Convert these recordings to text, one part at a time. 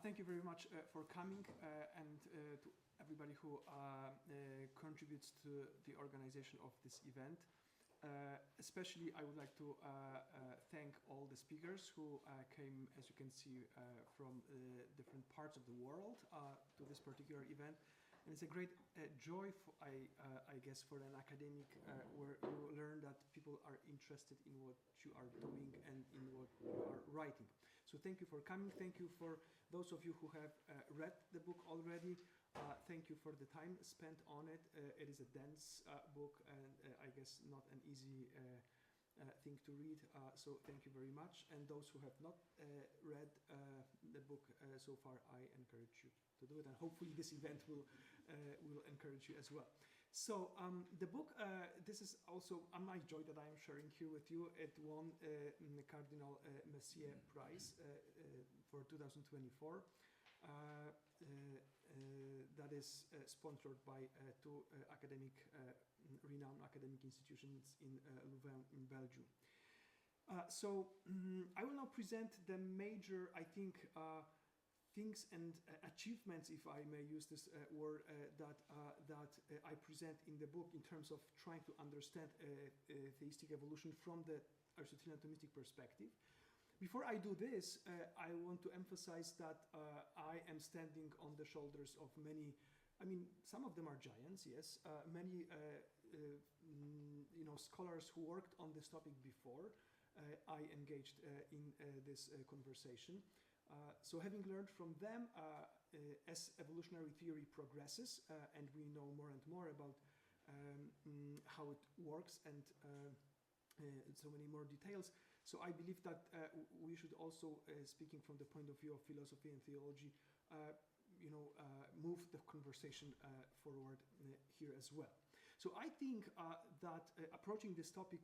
Thank you very much for coming and to everybody who contributes to the organization of this event. Especially I would like to thank all the speakers who came, as you can see, from different parts of the world to this particular event. And it's a great joy, I guess, for an academic where you learn that people are interested in what you are doing and in what you are writing. So thank you for coming. Thank you for those of you who have read the book already. Thank you for the time spent on it. It is a dense book and I guess not an easy thing to read. So thank you very much. And those who have not read the book so far, I encourage you to do it, and hopefully this event will encourage you as well. So the book, this is also my joy that I am sharing here with you. It won the Cardinal Messier Prize for 2024. That is sponsored by two renowned academic institutions in Louvain in Belgium. So I will now present the major, I think, things and achievements, if I may use this word, that I present in the book in terms of trying to understand theistic evolution from the Aristotelian-Thomistic perspective. Before I do this, I want to emphasize that I am standing on the shoulders of many, I mean, some of them are giants, yes, many scholars who worked on this topic before I engaged in this conversation. So having learned from them, as evolutionary theory progresses and we know more and more about how it works and so many more details, so I believe that we should also, speaking from the point of view of philosophy and theology, move the conversation forward here as well. So I think that approaching this topic,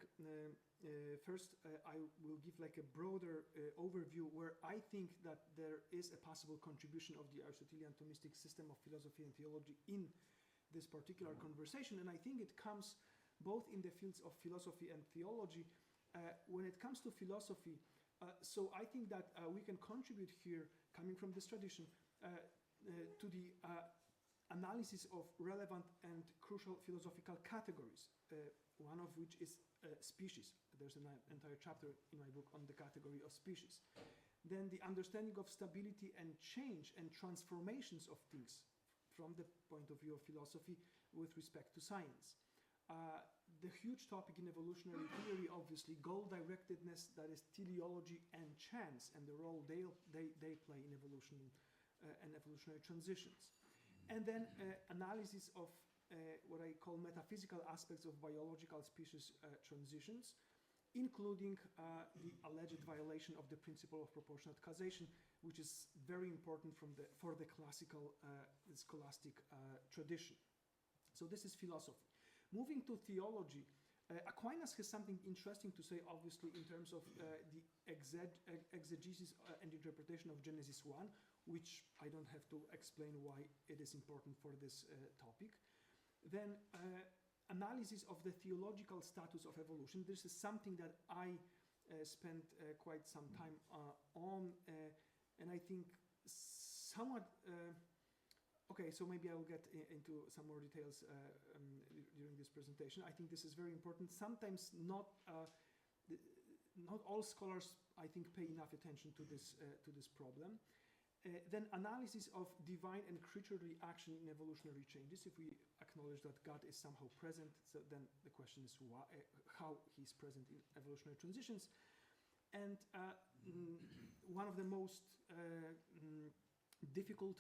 first I will give like a broader overview where I think that there is a possible contribution of the Aristotelian-Thomistic system of philosophy and theology in this particular conversation, and I think it comes both in the fields of philosophy and theology. When it comes to philosophy, so I think that we can contribute here, coming from this tradition, to the analysis of relevant and crucial philosophical categories, one of which is species. There's an entire chapter in my book on the category of species. Then the understanding of stability and change and transformations of things from the point of view of philosophy with respect to science. The huge topic in evolutionary theory, obviously, goal-directedness, that is teleology and chance, and the role they play in evolution and evolutionary transitions. And then analysis of what I call metaphysical aspects of biological species transitions, including the alleged violation of the principle of proportionate causation, which is very important for the classical scholastic tradition. So this is philosophy. Moving to theology, Aquinas has something interesting to say, obviously, in terms of the exegesis and interpretation of Genesis 1, which I don't have to explain why it is important for this topic. Then analysis of the theological status of evolution. This is something that I spent quite some time on, and I think somewhat... Okay, so maybe I will get into some more details during this presentation. I think this is very important. Sometimes not all scholars, I think, pay enough attention to this problem. Then analysis of divine and creaturely action in evolutionary changes. If we acknowledge that God is somehow present, so then the question is how He's present in evolutionary transitions. And one of the most difficult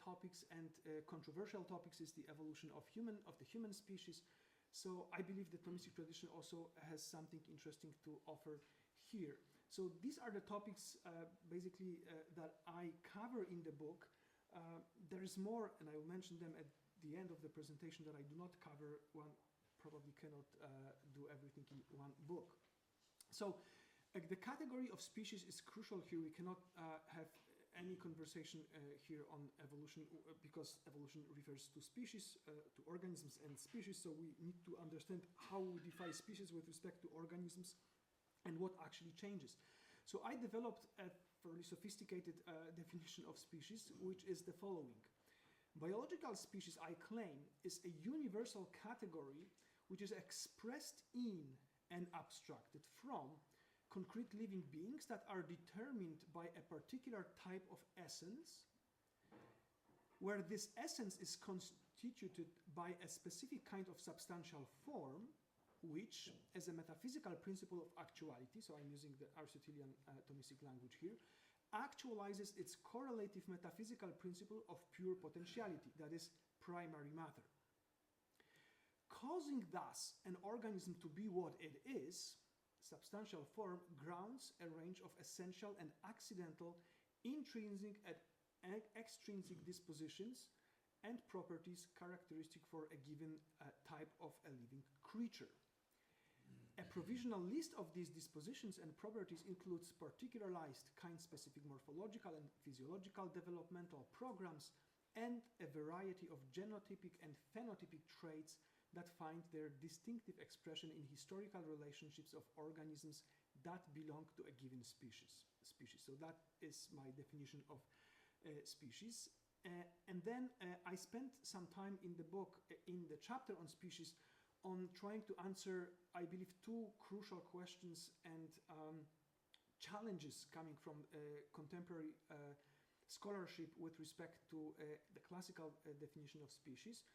topics and controversial topics is the evolution of the human species. So I believe the Thomistic tradition also has something interesting to offer here. So these are the topics basically that I cover in the book. There is more, and I will mention them at the end of the presentation, that I do not cover. One probably cannot do everything in one book. So the category of species is crucial here. We cannot have any conversation here on evolution because evolution refers to species, to organisms and species, so we need to understand how we define species with respect to organisms and what actually changes. So I developed a fairly sophisticated definition of species, which is the following. Biological species, I claim, is a universal category which is expressed in and abstracted from concrete living beings that are determined by a particular type of essence, where this essence is constituted by a specific kind of substantial form, which, as a metaphysical principle of actuality, so I'm using the Aristotelian-Thomistic language here, actualizes its correlative metaphysical principle of pure potentiality, that is, primary matter. Causing thus an organism to be what it is, substantial form grounds a range of essential and accidental, intrinsic and extrinsic dispositions and properties characteristic for a given type of a living creature. A provisional list of these dispositions and properties includes particularized kind-specific morphological and physiological developmental programs and a variety of genotypic and phenotypic traits that find their distinctive expression in historical relationships of organisms that belong to a given species. So that is my definition of species. And then I spent some time in the book, in the chapter on species, on trying to answer, I believe, two crucial questions and challenges coming from contemporary scholarship with respect to the classical definition of species,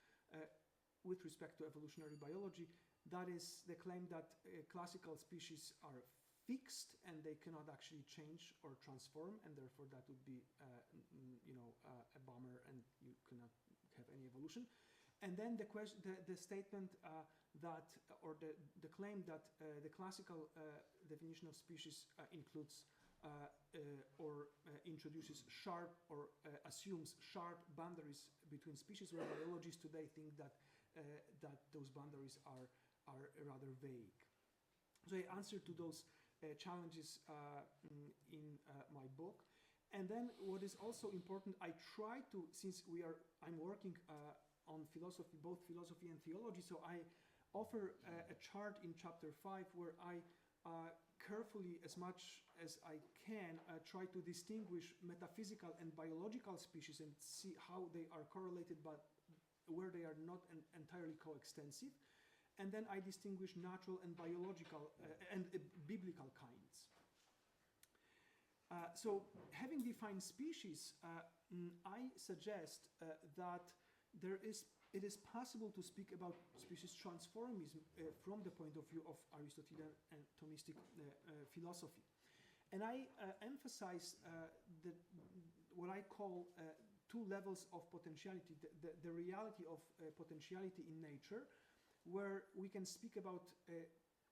with respect to evolutionary biology. That is the claim that classical species are fixed and they cannot actually change or transform, and therefore that would be a bummer and you cannot have any evolution. And then the statement that, or the claim that the classical definition of species includes or introduces sharp or assumes sharp boundaries between species, where biologists today think that those boundaries are rather vague. So I answered to those challenges in my book. And then what is also important, I try to, since I'm working on philosophy, both philosophy and theology, so I offer a chart in chapter 5 where I carefully, as much as I can, try to distinguish metaphysical and biological species and see how they are correlated, but where they are not entirely coextensive. And then I distinguish natural and biological and biblical kinds. So having defined species, I suggest that it is possible to speak about species transformism from the point of view of Aristotelian and Thomistic philosophy. And I emphasize what I call two levels of potentiality, the reality of potentiality in nature, where we can speak about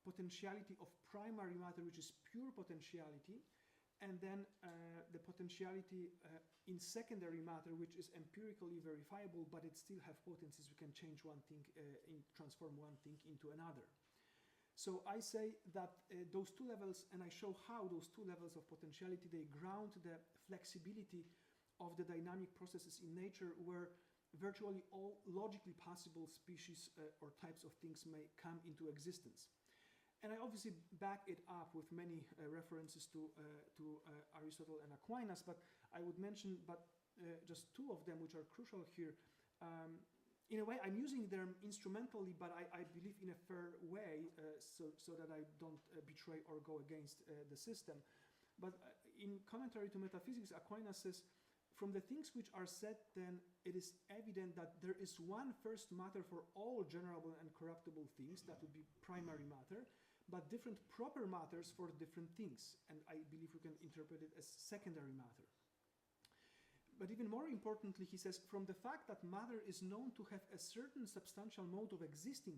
potentiality of primary matter, which is pure potentiality, and then the potentiality in secondary matter, which is empirically verifiable, but it still have potencies. We can change one thing, transform one thing into another. So I say that those two levels, and I show how those two levels of potentiality, they ground the flexibility of the dynamic processes in nature, where virtually all logically possible species or types of things may come into existence. And I obviously back it up with many references to Aristotle and Aquinas, but I would mention just two of them which are crucial here. In a way, I'm using them instrumentally, but I believe in a fair way, so that I don't betray or go against the system. But in commentary to metaphysics, Aquinas says, from the things which are said, then it is evident that there is one first matter for all generable and corruptible things, that would be primary matter, but different proper matters for different things. And I believe we can interpret it as secondary matter. But even more importantly, he says, from the fact that matter is known to have a certain substantial mode of existing,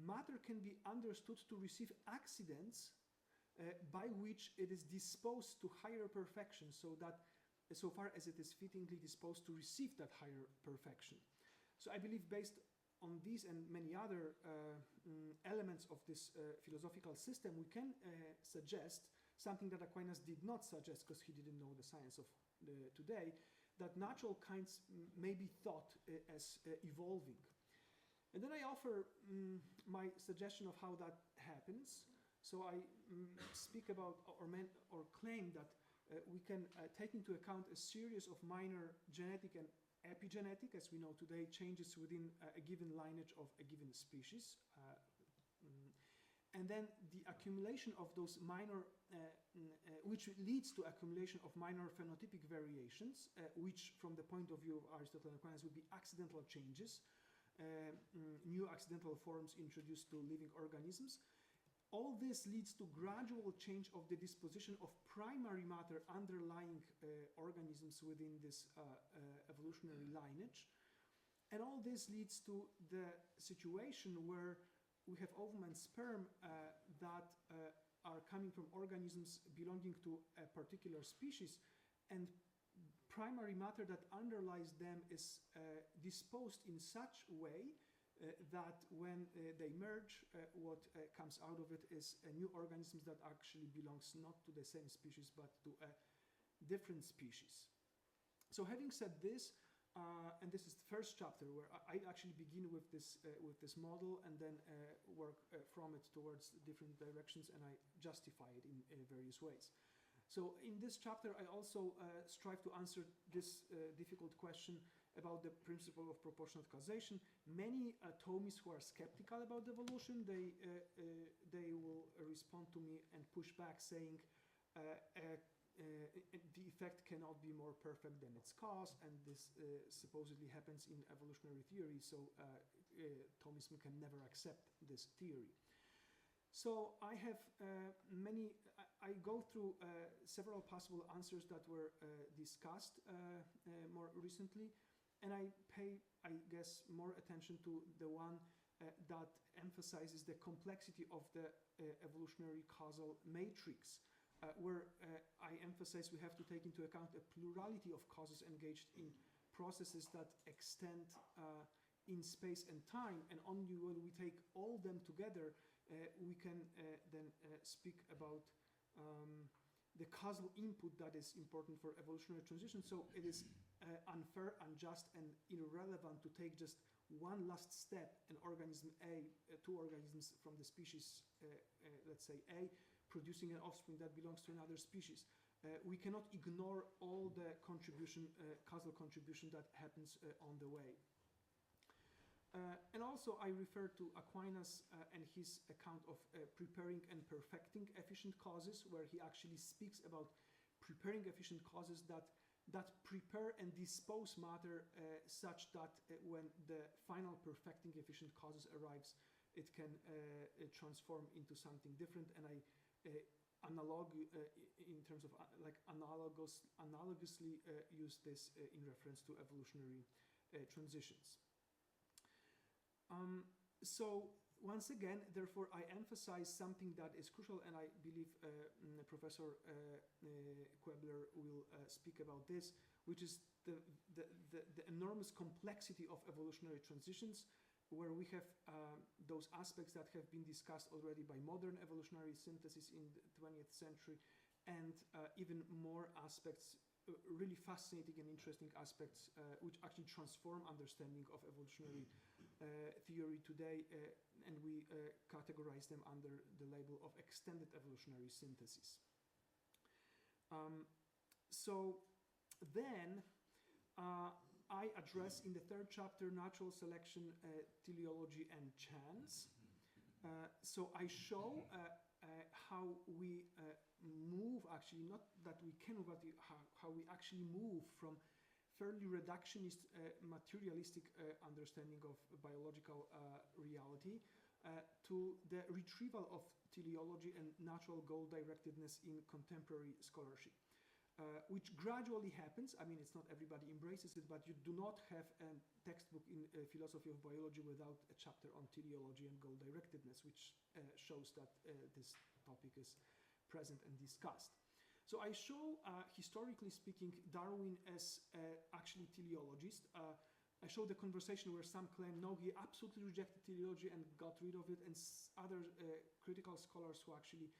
matter can be understood to receive accidents by which it is disposed to higher perfection, so far as it is fittingly disposed to receive that higher perfection. So I believe, based on these and many other elements of this philosophical system, we can suggest something that Aquinas did not suggest, because he didn't know the science of today, that natural kinds may be thought as evolving. And then I offer my suggestion of how that happens. So I speak about or claim that we can take into account a series of minor genetic and epigenetic, as we know today, changes within a given lineage of a given species. And then the accumulation of those minor, which leads to accumulation of minor phenotypic variations, which from the point of view of Aristotle and Aquinas would be accidental changes, new accidental forms introduced to living organisms. All this leads to gradual change of the disposition of primary matter underlying organisms within this evolutionary lineage. And all this leads to the situation where we have ovum and sperm that are coming from organisms belonging to a particular species, and primary matter that underlies them is disposed in such a way that when they merge, what comes out of it is a new organism that actually belongs not to the same species but to a different species. So having said this, and this is the first chapter where I actually begin with this model and then work from it towards different directions, and I justify it in various ways. So in this chapter, I also strive to answer this difficult question about the principle of proportionate causation. Many Thomists who are skeptical about evolution, they will respond to me and push back, saying the effect cannot be more perfect than its cause, and this supposedly happens in evolutionary theory, so Thomism can never accept this theory. So I have I go through several possible answers that were discussed more recently, and I pay, I guess, more attention to the one that emphasizes the complexity of the evolutionary causal matrix, where I emphasize we have to take into account a plurality of causes engaged in processes that extend in space and time, and only when we take all them together we can then speak about the causal input that is important for evolutionary transition. So it is unfair, unjust, and irrelevant to take just one last step, an organism A, two organisms from the species, let's say A, producing an offspring that belongs to another species. We cannot ignore all the contribution, causal contribution that happens on the way. And also I refer to Aquinas and his account of preparing and perfecting efficient causes, where he actually speaks about preparing efficient causes that prepare and dispose matter such that when the final perfecting efficient causes arrives, it can transform into something different. And I in terms of analogously use this in reference to evolutionary transitions. So once again, therefore, I emphasize something that is crucial, and I believe Professor Kuebler will speak about this, which is the enormous complexity of evolutionary transitions, where we have those aspects that have been discussed already by modern evolutionary synthesis in the 20th century, and even more aspects, really fascinating and interesting aspects, which actually transform understanding of evolutionary theory today, and we categorize them under the label of extended evolutionary synthesis. So then I address in the third chapter natural selection, teleology, and chance. So I show how we move, actually, not that we can move, but how we actually move from fairly reductionist, materialistic understanding of biological reality to the retrieval of teleology and natural goal-directedness in contemporary scholarship, which gradually happens. I mean, it's not everybody embraces it, but you do not have a textbook in philosophy of biology without a chapter on teleology and goal-directedness, which shows that this topic is present and discussed. So I show, historically speaking, Darwin as actually teleologist. I show the conversation where some claim, no, he absolutely rejected teleology and got rid of it, and other critical scholars who actually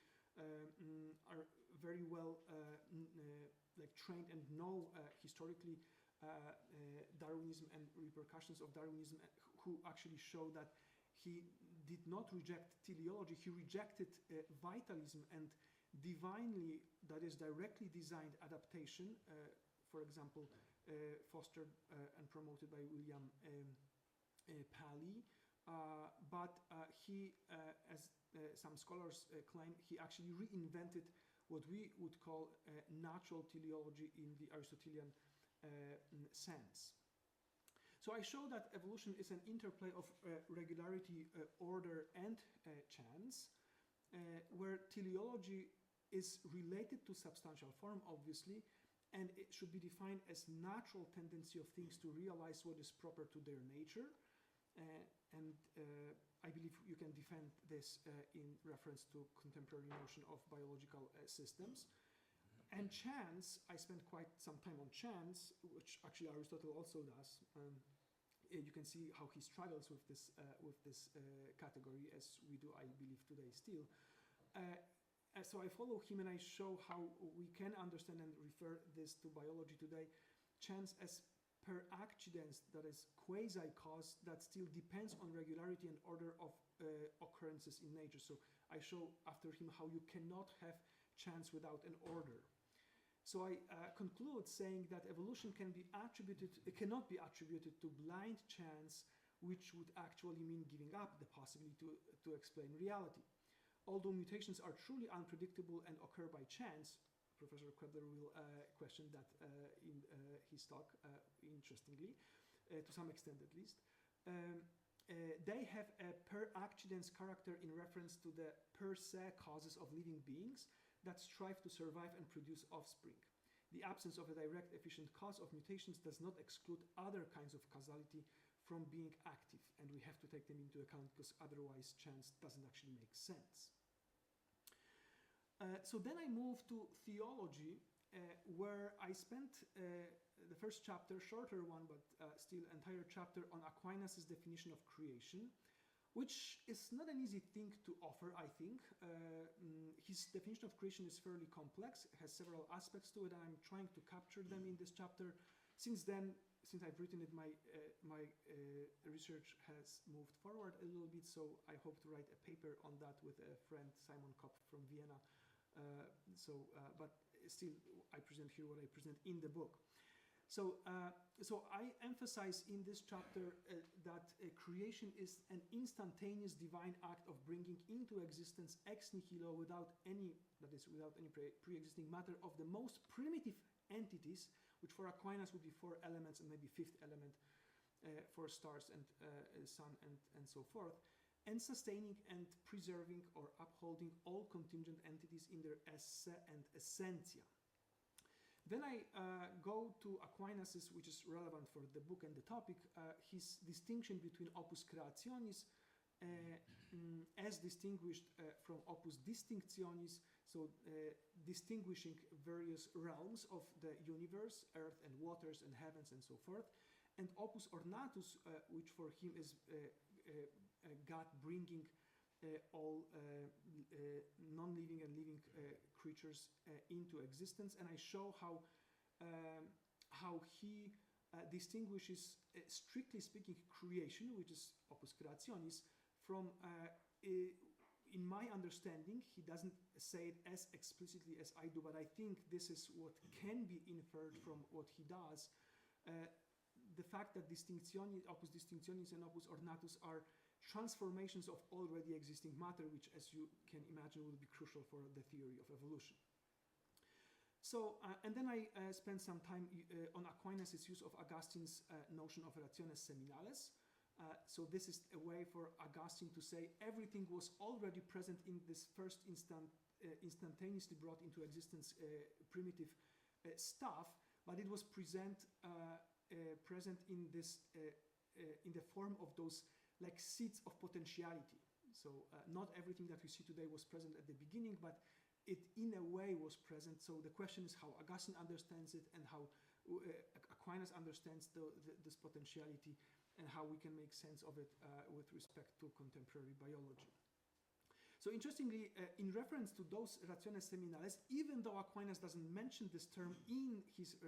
are very well like trained and know historically Darwinism and repercussions of Darwinism, who actually show that he did not reject teleology, he rejected vitalism and divinely, that is directly designed adaptation, for example, fostered and promoted by William Paley, but he, as some scholars claim, he actually reinvented what we would call natural teleology in the Aristotelian sense. So I show that evolution is an interplay of regularity, order, and chance, where teleology is related to substantial form, obviously, and it should be defined as natural tendency of things to realize what is proper to their nature. I believe you can defend this in reference to contemporary notion of biological systems. And chance, I spent quite some time on chance, which actually Aristotle also does. You can see how he struggles with this category, as we do, I believe, today still. So I follow him and I show how we can understand and refer this to biology today. Chance as per accidens, that is quasi-cause, that still depends on regularity and order of occurrences in nature. So I show after him how you cannot have chance without an order. So I conclude saying that evolution cannot be attributed to blind chance, which would actually mean giving up the possibility to explain reality. Although mutations are truly unpredictable and occur by chance, Professor Krebler will question that in his talk, interestingly, to some extent at least. They have a per accidens character in reference to the per se causes of living beings that strive to survive and produce offspring. The absence of a direct efficient cause of mutations does not exclude other kinds of causality from being active, and we have to take them into account because otherwise chance doesn't actually make sense. So then I move to theology, where I spent the first chapter, shorter one, but still entire chapter on Aquinas' definition of creation, which is not an easy thing to offer, I think. His definition of creation is fairly complex, has several aspects to it, and I'm trying to capture them in this chapter. Since I've written it, my research has moved forward a little bit, so I hope to write a paper on that with a friend, Simon Kopp from Vienna. But still, I present here what I present in the book. So I emphasize in this chapter that creation is an instantaneous divine act of bringing into existence ex nihilo without any pre-existing matter of the most primitive entities, which for Aquinas would be 4 elements and maybe 5th element for stars and sun and so forth, and sustaining and preserving or upholding all contingent entities in their esse and essentia. Then I go to Aquinas', which is relevant for the book and the topic, his distinction between opus creationis as distinguished from opus distinctionis, so distinguishing various realms of the universe, earth and waters and heavens and so forth, and opus ornatus, which for him is God bringing all non-living and living creatures into existence, and I show how he distinguishes, strictly speaking, creation, which is opus creationis, from, in my understanding, he doesn't say it as explicitly as I do, but I think this is what can be inferred from what he does. The fact that opus distinctionis and opus ornatus are transformations of already existing matter, which, as you can imagine, will be crucial for the theory of evolution. So, and then I spent some time on Aquinas' use of Augustine's notion of rationes seminales. So this is a way for Augustine to say everything was already present in this first instantaneously brought into existence primitive stuff, but it was present in this in the form of those like seeds of potentiality. So not everything that we see today was present at the beginning, but it in a way was present. So the question is how Augustine understands it and how Aquinas understands this potentiality and how we can make sense of it with respect to contemporary biology. So interestingly, in reference to those rationes seminales, even though Aquinas doesn't mention this term in his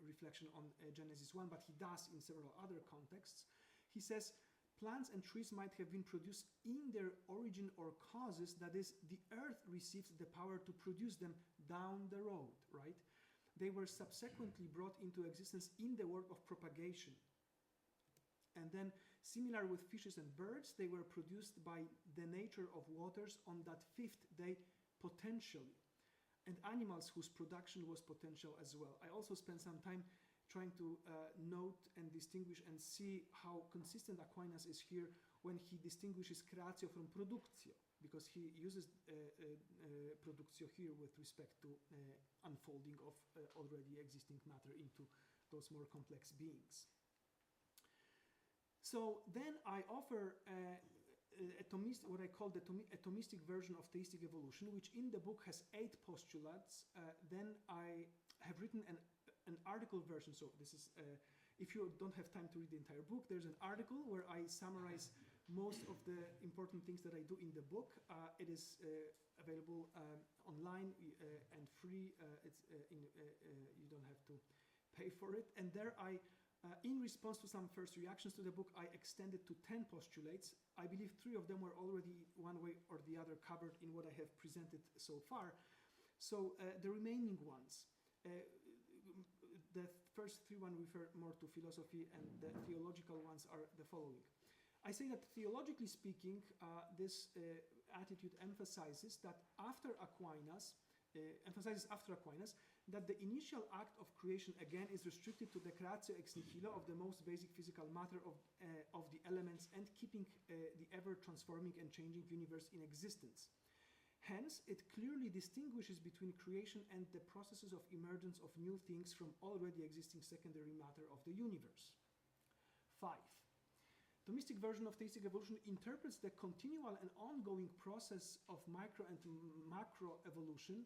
reflection on Genesis 1, but he does in several other contexts, he says plants and trees might have been produced in their origin or causes, that is, the earth receives the power to produce them down the road, right? They were subsequently brought into existence in the work of propagation. And then, similar with fishes and birds, they were produced by the nature of waters on that fifth day potentially. And animals whose production was potential as well. I also spent some time trying to note and distinguish and see how consistent Aquinas is here when he distinguishes creatio from productio, because he uses productio here with respect to unfolding of already existing matter into those more complex beings. So then I offer what I call a Thomistic version of theistic evolution, which in the book has 8 postulates. Then I have written an article version. So this is, if you don't have time to read the entire book, there's an article where I summarize most of the important things that I do in the book. It is available online and free. You don't have to pay for it. And there in response to some first reactions to the book, I extended to 10 postulates. I believe 3 of them were already one way or the other covered in what I have presented so far. So the remaining ones, the first 3 ones refer more to philosophy, and the theological ones are the following. I say that theologically speaking, this attitude emphasizes that after Aquinas, that the initial act of creation again is restricted to the creatio ex nihilo of the most basic physical matter of the elements and keeping the ever transforming and changing universe in existence. Hence, it clearly distinguishes between creation and the processes of emergence of new things from already existing secondary matter of the universe. 5. Thomistic version of theistic evolution interprets the continual and ongoing process of micro and macro evolution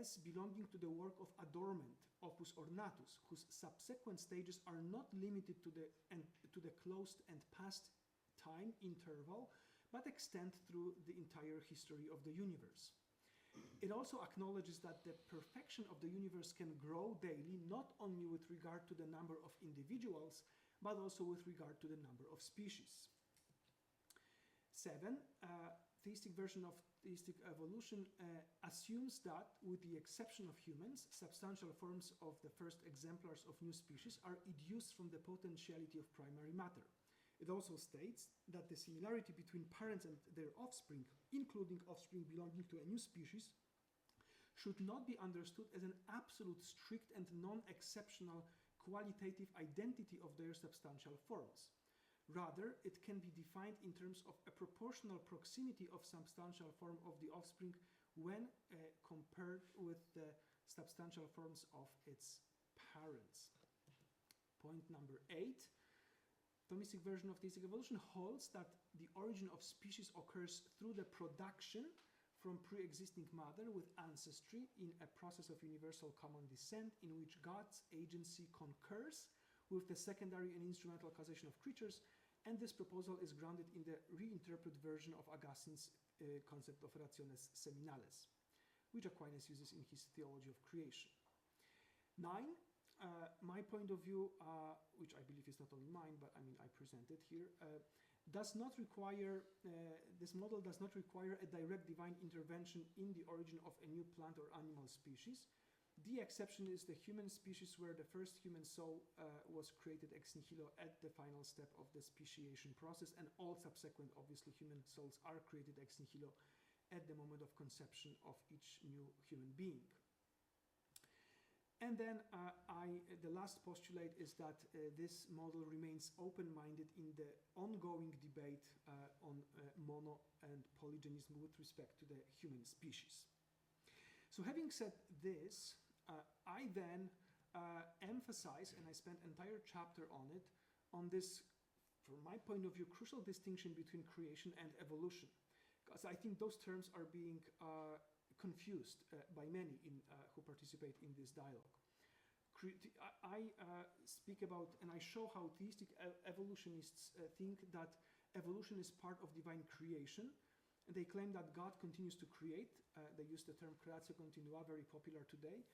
as belonging to the work of adornment, opus ornatus, whose subsequent stages are not limited to the closed and past time interval, but extend through the entire history of the universe. It also acknowledges that the perfection of the universe can grow daily, not only with regard to the number of individuals, but also with regard to the number of species. 7. Theistic version of theistic evolution assumes that, with the exception of humans, substantial forms of the first exemplars of new species are educed from the potentiality of primary matter. It also states that the similarity between parents and their offspring, including offspring belonging to a new species, should not be understood as an absolute, strict, and non-exceptional qualitative identity of their substantial forms. Rather, it can be defined in terms of a proportional proximity of substantial form of the offspring when compared with the substantial forms of its parents. Point number 8. Thomistic version of theistic evolution holds that the origin of species occurs through the production from pre-existing matter with ancestry in a process of universal common descent in which God's agency concurs with the secondary and instrumental causation of creatures, and this proposal is grounded in the reinterpreted version of Augustine's concept of rationes seminales, which Aquinas uses in his Theology of Creation. 9. My point of view, which I believe is not only mine, but I present it here, does not require, this model does not require a direct divine intervention in the origin of a new plant or animal species. The exception is the human species, where the first human soul was created ex nihilo at the final step of the speciation process, and all subsequent, obviously, human souls are created ex nihilo at the moment of conception of each new human being. And then the last postulate is that this model remains open-minded in the ongoing debate on mono and polygenism with respect to the human species. So having said this, I then emphasize, and I spent an entire chapter on it, on this, from my point of view, crucial distinction between creation and evolution. Because I think those terms are being confused by many who participate in this dialogue. I speak about, and I show how theistic evolutionists think that evolution is part of divine creation. And they claim that God continues to create. They use the term creatio continua, very popular today.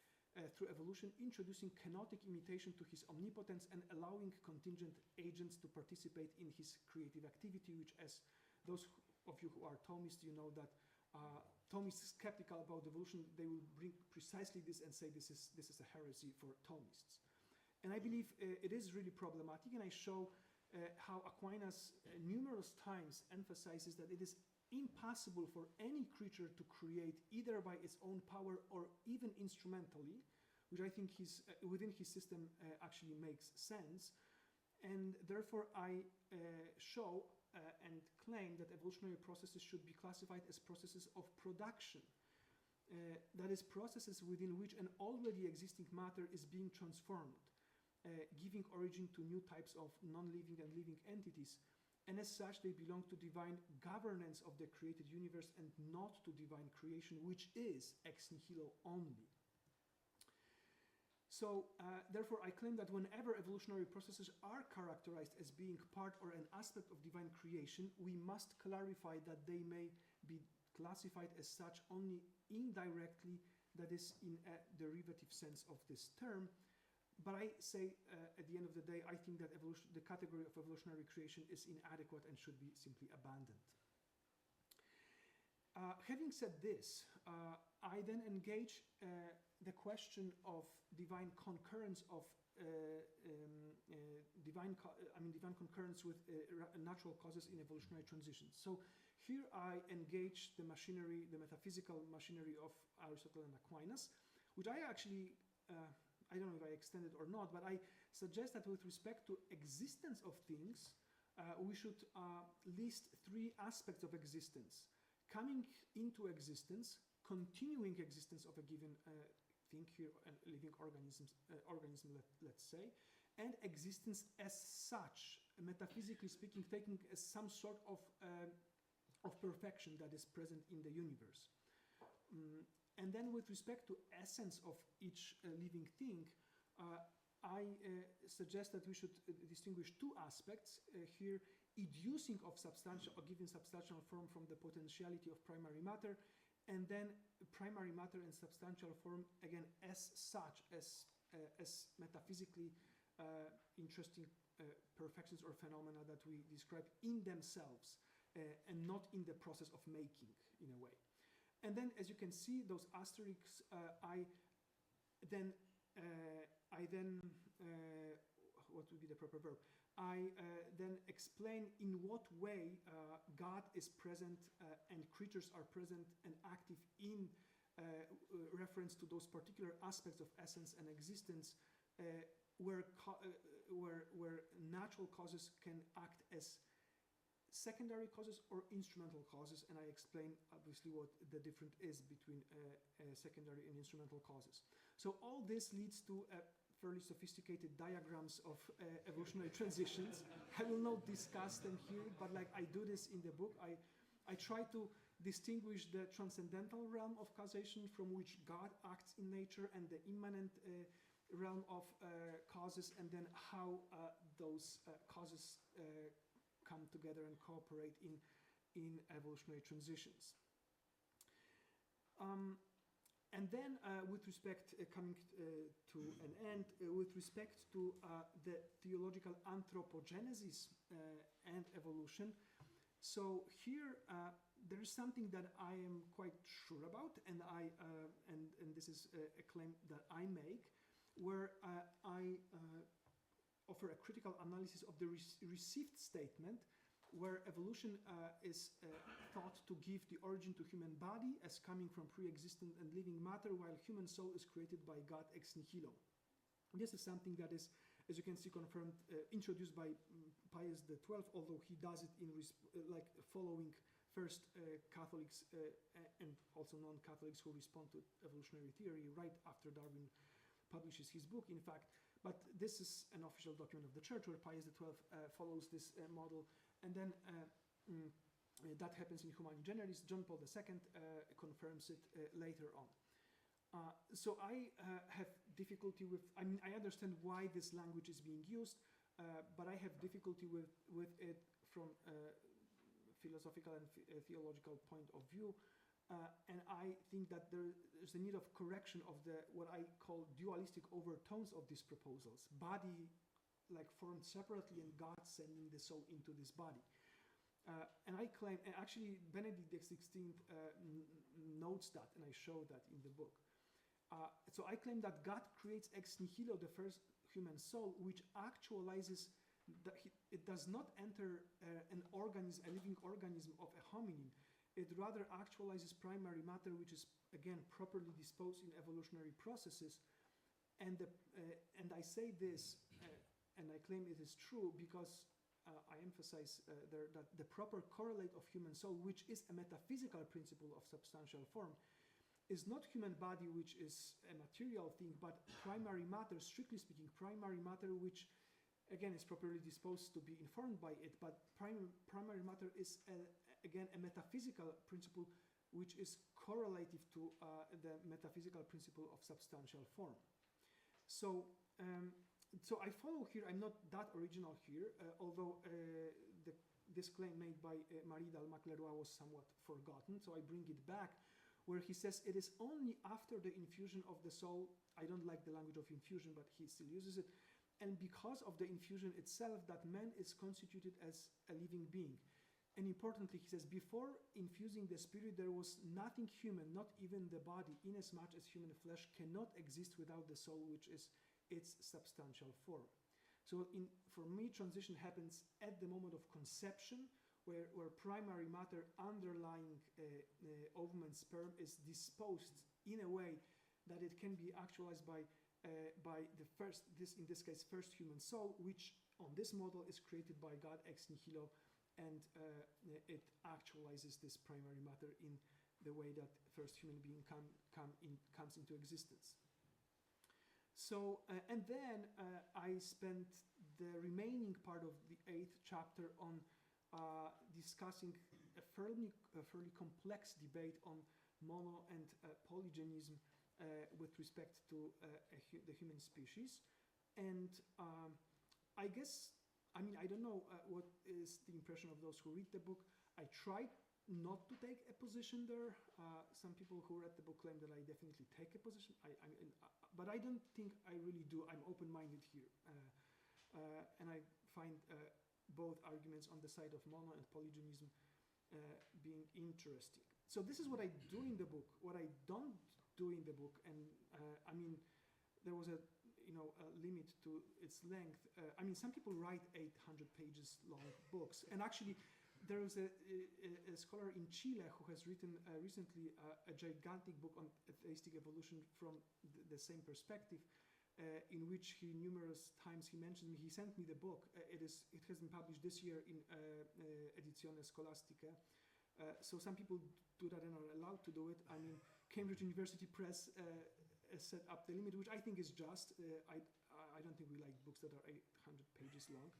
through evolution, introducing kenotic imitation to his omnipotence and allowing contingent agents to participate in his creative activity, which, as those of you who are Thomists, you know that Thomists skeptical about evolution, they will bring precisely this and say this is a heresy for Thomists. And I believe it is really problematic, and I show how Aquinas numerous times emphasizes that it is impossible for any creature to create either by its own power or even instrumentally, which I think within his system actually makes sense. And therefore I show and claim that evolutionary processes should be classified as processes of production. That is, processes within which an already existing matter is being transformed, giving origin to new types of non-living and living entities. And as such, they belong to divine governance of the created universe and not to divine creation, which is ex nihilo only. So, therefore, I claim that whenever evolutionary processes are characterized as being part or an aspect of divine creation, we must clarify that they may be classified as such only indirectly, that is, in a derivative sense of this term. But I say, at the end of the day, I think that the category of evolutionary creation is inadequate and should be simply abandoned. Having said this, I then engage the question of divine concurrence of divine concurrence with natural causes in evolutionary transitions. So here I engage the machinery, the metaphysical machinery of Aristotle and Aquinas, which I actually I don't know if I extended or not, but I suggest that with respect to existence of things, we should list three aspects of existence: coming into existence, continuing existence of a given thing, here a living organism, let's say, and existence as such, metaphysically speaking, taking as some sort of perfection that is present in the universe. And then with respect to essence of each living thing, I suggest that we should distinguish two aspects here: educing of substantial or given substantial form from the potentiality of primary matter, and then primary matter and substantial form again as such, as metaphysically interesting perfections or phenomena that we describe in themselves and not in the process of making, in a way. And then, as you can see, those asterisks, I then what would be the proper verb? I then explain in what way God is present and creatures are present and active in reference to those particular aspects of essence and existence, where natural causes can act as secondary causes or instrumental causes, and I explain obviously what the difference is between secondary and instrumental causes. So all this leads to fairly sophisticated diagrams of evolutionary transitions. I will not discuss them here, but like I do this in the book, I try to distinguish the transcendental realm of causation from which God acts in nature and the immanent realm of causes, and then how those causes come together and cooperate in evolutionary transitions. And then with respect, coming to an end, with respect to the theological anthropogenesis and evolution, so here there is something that I am quite sure about, and and this is a claim that I make, where I offer a critical analysis of the received statement, where evolution is thought to give the origin to human body as coming from pre-existent and living matter, while human soul is created by God ex nihilo. This is something that is, as you can see, confirmed, introduced by Pius XII, although he does it in like following first Catholics and also non-Catholics who respond to evolutionary theory right after Darwin publishes his book, in fact. But this is an official document of the Church where Pius XII follows this model, and then that happens in Humani Generis. John Paul II confirms it later on. So I have difficulty with, I mean, I understand why this language is being used, but I have difficulty with it from a philosophical and theological point of view, and I think that there's a need of correction of what I call dualistic overtones of these proposals. Body like formed separately and God sending the soul into this body. And I claim, and actually Benedict XVI notes that, and I show that in the book. So I claim that God creates ex nihilo the first human soul, which actualizes, it does not enter an organism, a living organism of a hominin. It rather actualizes primary matter, which is, again, properly disposed in evolutionary processes. And I say this, and I claim it is true, because I emphasize there that the proper correlate of human soul, which is a metaphysical principle of substantial form, is not human body, which is a material thing, but primary matter, strictly speaking, primary matter, which, again, is properly disposed to be informed by it, but primary matter is again, a metaphysical principle which is correlative to the metaphysical principle of substantial form. So I follow here, I'm not that original here, although this claim made by Marie d'Almagleroy was somewhat forgotten, so I bring it back, where he says it is only after the infusion of the soul, I don't like the language of infusion, but he still uses it, and because of the infusion itself, that man is constituted as a living being. And importantly, he says, before infusing the spirit, there was nothing human, not even the body, inasmuch as human flesh cannot exist without the soul, which is its substantial form. So for me, transition happens at the moment of conception, where primary matter underlying ovum and sperm is disposed in a way that it can be actualized by the first, in this case, first human soul, which on this model is created by God ex nihilo, and it actualizes this primary matter in the way that first human being comes into existence. So, and then I spent the remaining part of the 8th chapter on discussing a fairly complex debate on mono and polygenism with respect to the human species. And I guess, I mean, I don't know what is the impression of those who read the book. I tried not to take a position there. Some people who read the book claim that I definitely take a position, but I don't think I really do. I'm open-minded here. And I find both arguments on the side of mono and polygenism being interesting. So this is what I do in the book. What I don't do in the book, and I mean, there was a limit to its length. I mean, some people write 800 pages long books, and actually there was a scholar in Chile who has written recently a gigantic book on theistic evolution from the same perspective, in which he numerous times he mentioned me. He sent me the book. It has been published this year in Edizione Scolastica. So some people do that and are allowed to do it. I mean, Cambridge University Press set up the limit, which I think is just. I don't think we like books that are 800 pages long.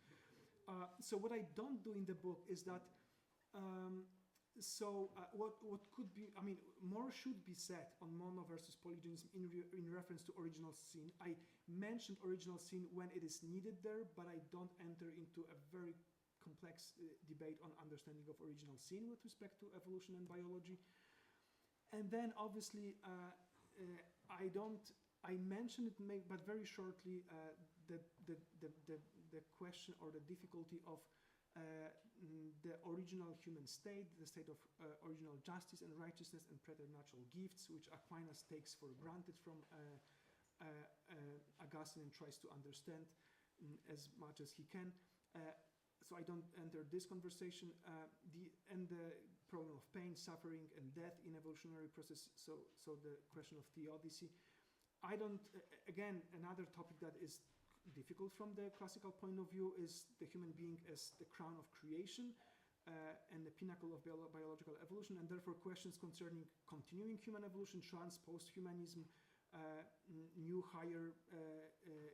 So what I don't do in the book is that. What could be? I mean, more should be said on mono versus polygenism in reference to original sin. I mentioned original sin when it is needed there, but I don't enter into a very complex debate on understanding of original sin with respect to evolution and biology. And then obviously I mentioned it, but very shortly, the question or the difficulty of the original human state, the state of original justice and righteousness and preternatural gifts, which Aquinas takes for granted from Augustine and tries to understand as much as he can. So I don't enter this conversation. The problem of pain, suffering, and death in evolutionary process. So the question of theodicy. I don't. Again, another topic that is difficult from the classical point of view is the human being as the crown of creation and the pinnacle of biological evolution, and therefore questions concerning continuing human evolution, post-humanism, new higher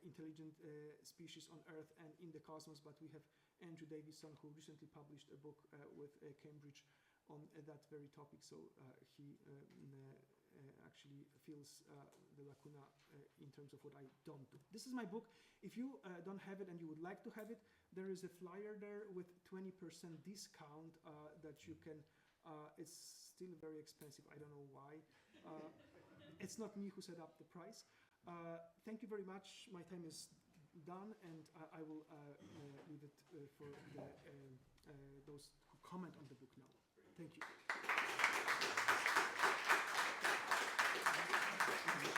intelligent species on Earth and in the cosmos. But we have Andrew Davison, who recently published a book with Cambridge on that very topic, so he actually fills the lacuna in terms of what I don't do. This is my book. If you don't have it and you would like to have it, there is a flyer there with 20% discount that you can, it's still very expensive. I don't know why. It's not me who set up the price. Thank you very much. My time is done, and I will leave it for those who comment on the book now. Thank you.